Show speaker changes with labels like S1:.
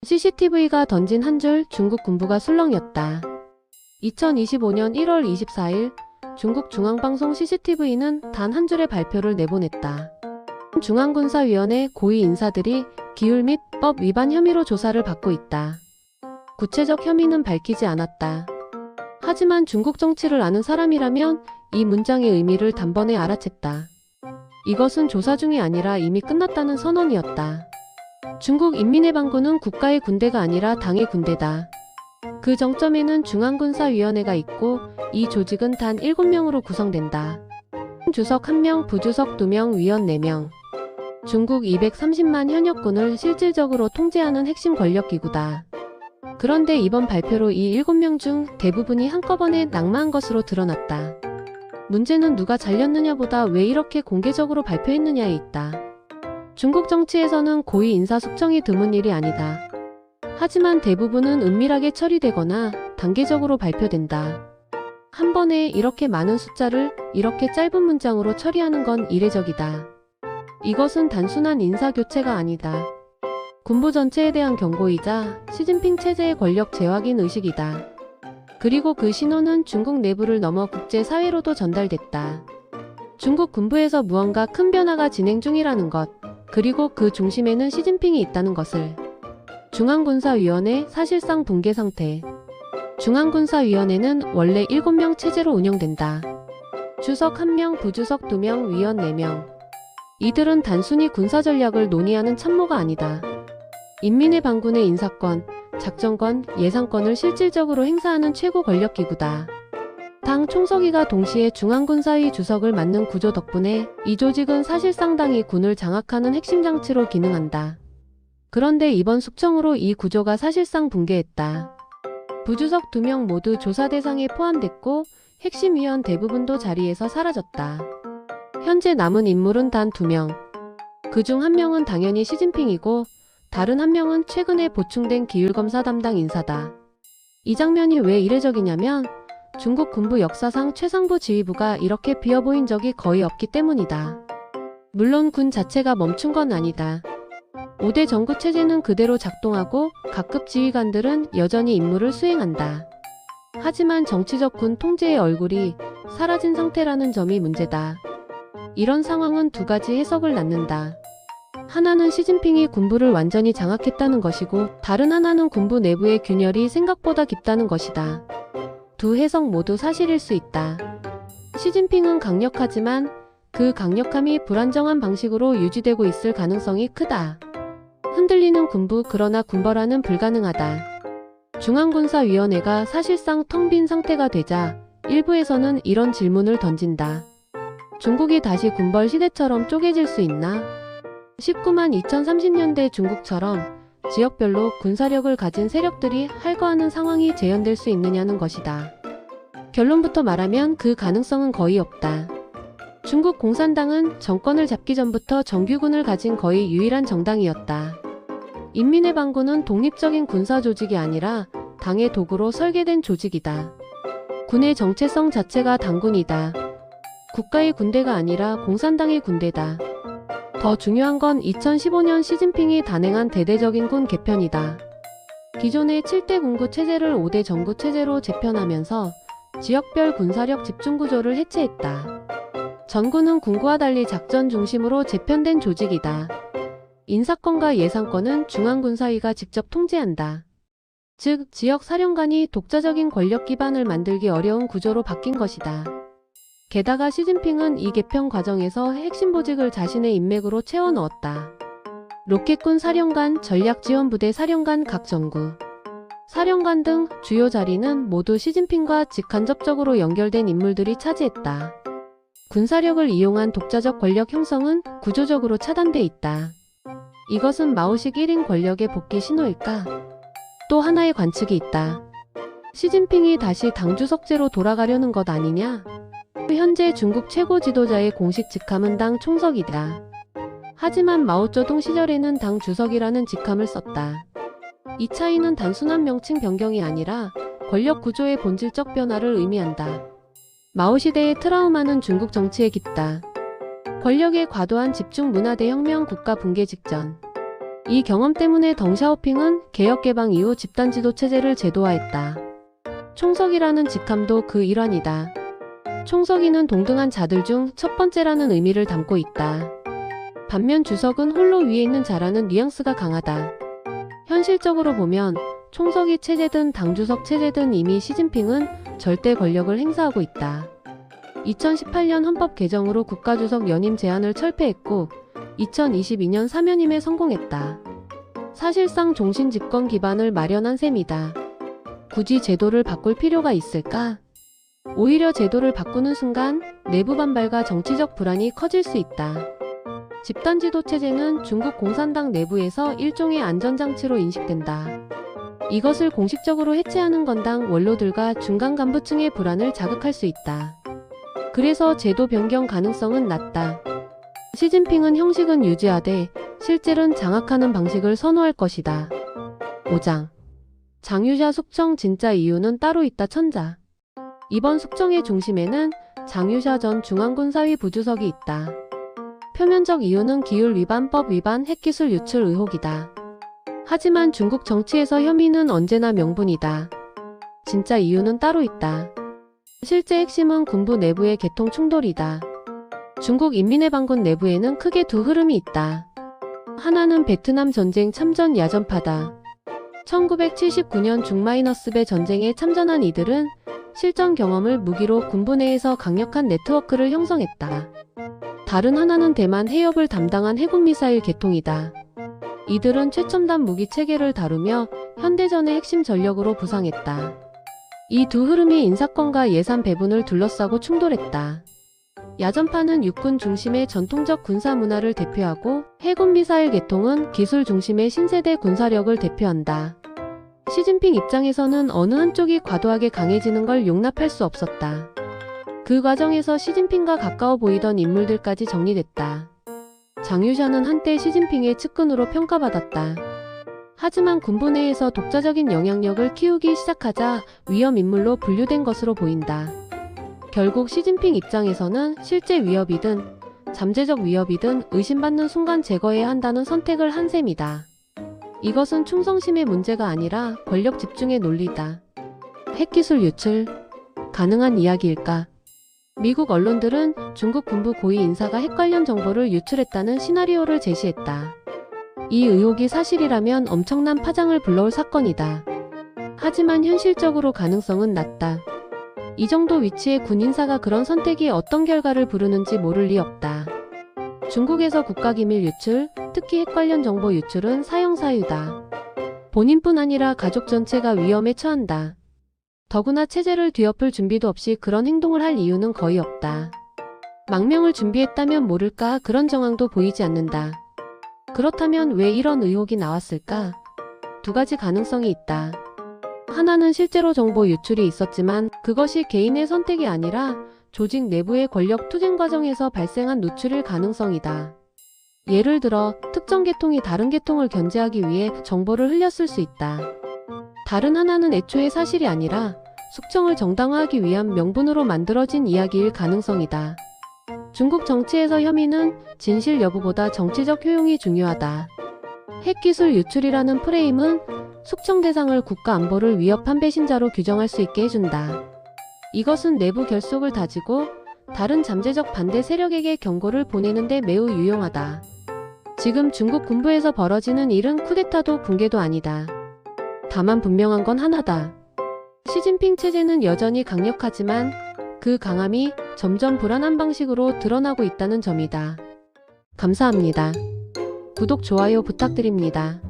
S1: CCTV가 던진 한 줄 중국 군부가 술렁였다. 2025년 1월 24일 중국 중앙방송 CCTV는 단 한 줄의 발표를 내보냈다. 중앙군사위원회 고위 인사들이 기율 및 법 위반 혐의로 조사를 받고 있다. 구체적 혐의는 밝히지 않았다. 하지만 중국 정치를 아는 사람이라면 이 문장의 의미를 단번에 알아챘다. 이것은 조사 중이 아니라 이미 끝났다는 선언이었다. 중국 인민해방군은 국가의 군대가 아니라 당의 군대다. 그 정점에는 중앙군사위원회가 있고 이 조직은 단 7명으로 구성된다. 주석 1명, 부주석 2명, 위원 4명. 중국 230만 현역군을 실질적으로 통제하는 핵심 권력기구다. 그런데 이번 발표로 이 7명 중 대부분이 한꺼번에 낙마한 것으로 드러났다. 문제는 누가 잘렸느냐보다 왜 이렇게 공개적으로 발표했느냐에 있다. 중국 정치에서는 고위 인사 숙청이 드문 일이 아니다. 하지만 대부분은 은밀하게 처리되거나 단계적으로 발표된다. 한 번에 이렇게 많은 숫자를 이렇게 짧은 문장으로 처리하는 건 이례적이다. 이것은 단순한 인사교체가 아니다. 군부 전체에 대한 경고이자 시진핑 체제의 권력 재확인 의식이다. 그리고 그 신호는 중국 내부를 넘어 국제사회로도 전달됐다. 중국 군부에서 무언가 큰 변화가 진행 중이라는 것, 그리고 그 중심에는 시진핑이 있다는 것을. 중앙군사위원회 사실상 붕괴 상태. 중앙군사위원회는 원래 7명 체제로 운영된다. 주석 1명, 부주석 2명, 위원 4명. 이들은 단순히 군사전략을 논의하는 참모가 아니다. 인민해방군의 인사권, 작전권, 예산권을 실질적으로 행사하는 최고 권력기구다. 당 총서기가 동시에 중앙군사위 주석을 맡는 구조 덕분에 이 조직은 사실상 당이 군을 장악하는 핵심 장치로 기능한다. 그런데 이번 숙청으로 이 구조가 사실상 붕괴했다. 부주석 2명 모두 조사 대상에 포함됐고 핵심 위원 대부분도 자리에서 사라졌다. 현재 남은 인물은 단 2명. 그중 1명은 당연히 시진핑이고 다른 1명은 최근에 보충된 기율검사 담당 인사다. 이 장면이 왜 이례적이냐면 중국 군부 역사상 최상부 지휘부가 이렇게 비어 보인 적이 거의 없기 때문이다. 물론 군 자체가 멈춘 건 아니다. 5대 정구체제는 그대로 작동하고 각급 지휘관들은 여전히 임무를 수행한다. 하지만 정치적 군 통제의 얼굴이 사라진 상태라는 점이 문제다. 이런 상황은 두 가지 해석을 낳는다. 하나는 시진핑이 군부를 완전히 장악했다는 것이고 다른 하나는 군부 내부의 균열이 생각보다 깊다는 것이다. 두 해석 모두 사실일 수 있다. 시진핑은 강력하지만 그 강력함이 불안정한 방식으로 유지되고 있을 가능성이 크다. 흔들리는 군부, 그러나 군벌화는 불가능하다. 중앙군사위원회가 사실상 텅 빈 상태가 되자 일부에서는 이런 질문을 던진다. 중국이 다시 군벌 시대처럼 쪼개질 수 있나? 19만 2030년대 중국처럼 지역별로 군사력을 가진 세력들이 할거하는 상황이 재현될 수 있느냐는 것이다. 결론부터 말하면 그 가능성은 거의 없다. 중국 공산당은 정권을 잡기 전부터 정규군을 가진 거의 유일한 정당이었다. 인민해방군은 독립적인 군사 조직이 아니라 당의 도구로 설계된 조직이다. 군의 정체성 자체가 당군이다. 국가의 군대가 아니라 공산당의 군대다. 더 중요한 건 2015년 시진핑이 단행한 대대적인 군 개편이다. 기존의 7대 군구 체제를 5대 정구 체제로 재편하면서 지역별 군사력 집중 구조를 해체했다. 전군은 군구와 달리 작전 중심으로 재편된 조직이다. 인사권과 예산권은 중앙군사위가 직접 통제한다. 즉, 지역 사령관이 독자적인 권력 기반을 만들기 어려운 구조로 바뀐 것이다. 게다가 시진핑은 이 개편 과정에서 핵심 보직을 자신의 인맥으로 채워 넣었다. 로켓군 사령관, 전략지원부대 사령관, 각 전구 사령관 등 주요 자리는 모두 시진핑과 직간접적으로 연결된 인물들이 차지했다. 군사력을 이용한 독자적 권력 형성은 구조적으로 차단돼 있다. 이것은 마오식 1인 권력의 복귀 신호일까? 또 하나의 관측이 있다. 시진핑이 다시 당주석제로 돌아가려는 것 아니냐? 현재 중국 최고 지도자의 공식 직함은 당 총석이다. 하지만 마오쩌둥 시절에는 당 주석이라는 직함을 썼다. 이 차이는 단순한 명칭 변경이 아니라 권력 구조의 본질적 변화를 의미한다. 마오 시대의 트라우마는 중국 정치에 깊다. 권력의 과도한 집중 문화 대혁명 국가 붕괴 직전. 이 경험 때문에 덩샤오핑은 개혁 개방 이후 집단 지도 체제를 제도화했다. 총석이라는 직함도 그 일환이다. 총석이는 동등한 자들 중 첫 번째라는 의미를 담고 있다. 반면 주석은 홀로 위에 있는 자라는 뉘앙스가 강하다. 현실적으로 보면 총석이 체제든 당주석 체제든 이미 시진핑은 절대 권력을 행사하고 있다. 2018년 헌법 개정으로 국가주석 연임 제한을 철폐했고 2022년 사면임에 성공했다. 사실상 종신 집권 기반을 마련한 셈이다. 굳이 제도를 바꿀 필요가 있을까? 오히려 제도를 바꾸는 순간 내부 반발과 정치적 불안이 커질 수 있다. 집단지도 체제는 중국 공산당 내부에서 일종의 안전장치로 인식된다. 이것을 공식적으로 해체하는 건 당 원로들과 중간 간부층의 불안을 자극할 수 있다. 그래서 제도 변경 가능성은 낮다. 시진핑은 형식은 유지하되 실질은 장악하는 방식을 선호할 것이다. 5장. 장유샤 숙청 진짜 이유는 따로 있다. 천자. 이번 숙청의 중심에는 장유샤 전 중앙군사위 부주석이 있다. 표면적 이유는 기율위반법 위반 핵기술 유출 의혹이다. 하지만 중국 정치에서 혐의는 언제나 명분이다. 진짜 이유는 따로 있다. 실제 핵심은 군부 내부의 계통 충돌이다. 중국 인민해방군 내부에는 크게 두 흐름이 있다. 하나는 베트남 전쟁 참전 야전파다. 1979년 중마이너스배 전쟁에 참전한 이들은 실전 경험을 무기로 군부 내에서 강력한 네트워크를 형성했다. 다른 하나는 대만 해협을 담당한 해군미사일 계통이다. 이들은 최첨단 무기 체계를 다루며 현대전의 핵심 전력으로 부상했다. 이 두 흐름이 인사권과 예산 배분을 둘러싸고 충돌했다. 야전파는 육군 중심의 전통적 군사 문화를 대표하고 해군 미사일 계통은 기술 중심의 신세대 군사력을 대표한다. 시진핑 입장에서는 어느 한쪽이 과도하게 강해지는 걸 용납할 수 없었다. 그 과정에서 시진핑과 가까워 보이던 인물들까지 정리됐다. 장유샤는 한때 시진핑의 측근으로 평가받았다. 하지만 군부 내에서 독자적인 영향력을 키우기 시작하자 위험 인물로 분류된 것으로 보인다. 결국 시진핑 입장에서는 실제 위협이든 잠재적 위협이든 의심받는 순간 제거해야 한다는 선택을 한 셈이다. 이것은 충성심의 문제가 아니라 권력 집중의 논리다. 핵기술 유출, 가능한 이야기일까? 미국 언론들은 중국 군부 고위 인사가 핵 관련 정보를 유출했다는 시나리오를 제시했다. 이 의혹이 사실이라면 엄청난 파장을 불러올 사건이다. 하지만 현실적으로 가능성은 낮다. 이 정도 위치의 군 인사가 그런 선택이 어떤 결과를 부르는지 모를 리 없다. 중국에서 국가기밀 유출, 특히 핵 관련 정보 유출은 사형사유다. 본인뿐 아니라 가족 전체가 위험에 처한다. 더구나 체제를 뒤엎을 준비도 없이 그런 행동을 할 이유는 거의 없다. 망명을 준비했다면 모를까 그런 정황도 보이지 않는다. 그렇다면 왜 이런 의혹이 나왔을까? 두 가지 가능성이 있다. 하나는 실제로 정보 유출이 있었지만 그것이 개인의 선택이 아니라 조직 내부의 권력 투쟁 과정에서 발생한 누출일 가능성이다. 예를 들어 특정 계통이 다른 계통을 견제하기 위해 정보를 흘렸을 수 있다. 다른 하나는 애초에 사실이 아니라 숙청을 정당화하기 위한 명분으로 만들어진 이야기일 가능성이다. 중국 정치에서 혐의는 진실 여부보다 정치적 효용이 중요하다. 핵기술 유출이라는 프레임은 숙청 대상을 국가 안보를 위협한 배신자로 규정할 수 있게 해준다. 이것은 내부 결속을 다지고 다른 잠재적 반대 세력에게 경고를 보내는 데 매우 유용하다. 지금 중국 군부에서 벌어지는 일은 쿠데타도 붕괴도 아니다. 다만 분명한 건 하나다. 시진핑 체제는 여전히 강력하지만 그 강함이 점점 불안한 방식으로 드러나고 있다는 점이다. 감사합니다. 구독, 좋아요 부탁드립니다.